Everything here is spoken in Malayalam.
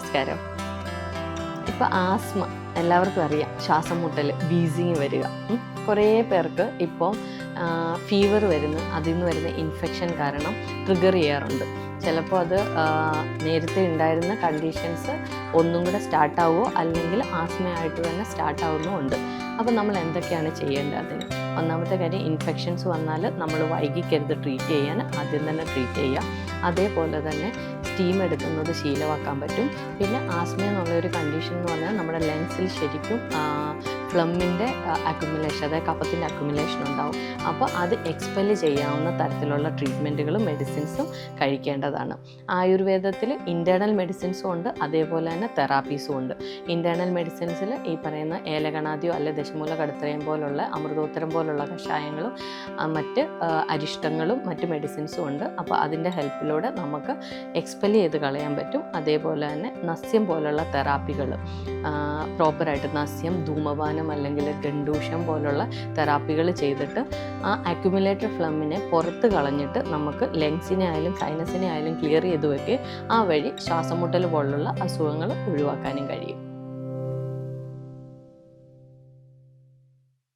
നമസ്കാരം. ഇപ്പോൾ ആസ്മ എല്ലാവർക്കും അറിയാം, ശ്വാസം മുട്ടൽ, വീസിങ് വരിക. കുറേ പേർക്ക് ഇപ്പോൾ ഫീവർ വരുന്ന അതിൽ നിന്ന് വരുന്ന ഇൻഫെക്ഷൻ കാരണം ട്രിഗർ ചെയ്യാറുണ്ട്. ചിലപ്പോൾ അത് നേരത്തെ ഉണ്ടായിരുന്ന കണ്ടീഷൻസ് ഒന്നും കൂടെ സ്റ്റാർട്ടാവുമോ അല്ലെങ്കിൽ ആസ്മയായിട്ട് തന്നെ സ്റ്റാർട്ടാവുന്നുമുണ്ട്. അപ്പോൾ നമ്മൾ എന്തൊക്കെയാണ് ചെയ്യേണ്ടത് അതിന്? ഒന്നാമത്തെ കാര്യം, ഇൻഫെക്ഷൻസ് വന്നാൽ നമ്മൾ വൈകിക്കരുത് ട്രീറ്റ് ചെയ്യാൻ, ആദ്യം തന്നെ ട്രീറ്റ് ചെയ്യുക. അതേപോലെ തന്നെ സ്റ്റീം എടുക്കുന്നത് ശീലമാക്കാൻ പറ്റും. പിന്നെ ആസ്മ എന്നുള്ളൊരു കണ്ടീഷൻ എന്ന് പറഞ്ഞാൽ നമ്മുടെ ലങ്സിൽ ശരിക്കും ഫ്ലമ്മിൻ്റെ അക്യുമുലേഷൻ, അതായത് കഫത്തിൻ്റെ അക്യുമുലേഷൻ ഉണ്ടാവും. അപ്പോൾ അത് എക്സ്പെല് ചെയ്യാവുന്ന തരത്തിലുള്ള ട്രീറ്റ്മെൻറ്റുകളും മെഡിസിൻസും കഴിക്കേണ്ടതാണ്. ആയുർവേദത്തിൽ ഇൻറ്റേർണൽ മെഡിസിൻസും ഉണ്ട്, അതേപോലെ തന്നെ തെറാപ്പീസും ഉണ്ട്. ഇൻറ്റേർണൽ മെഡിസിൻസിൽ ഈ പറയുന്ന ഏലകണാദിയോ അല്ലെ ദശമൂല കടുത്തരയും പോലുള്ള അമൃതോത്തരം പോലുള്ള കഷായങ്ങളും മറ്റ് അരിഷ്ടങ്ങളും മറ്റ് മെഡിസിൻസും ഉണ്ട്. അപ്പോൾ അതിൻ്റെ ഹെൽപ്പിലൂടെ നമുക്ക് എക്സ്പെല് ചെയ്ത് കളയാൻ പറ്റും. അതേപോലെ തന്നെ നസ്യം പോലുള്ള തെറാപ്പികൾ, പ്രോപ്പറായിട്ട് നസ്യം, ധൂമപാനം അല്ലെങ്കിൽ ഗണ്ടൂഷം പോലുള്ള തെറാപ്പികൾ ചെയ്തിട്ട് ആ അക്യുമുലേറ്റഡ് ഫ്ലമ്മിനെ പുറത്ത് കളഞ്ഞിട്ട് നമുക്ക് ലങ്സിനെ ആയാലും സൈനസിനെ ആയാലും ക്ലിയർ ചെയ്ത് വെക്കുകയും ആ വഴി ശ്വാസം മുട്ടൽ പോലുള്ള അസുഖങ്ങൾ ഒഴിവാക്കാനും കഴിയും.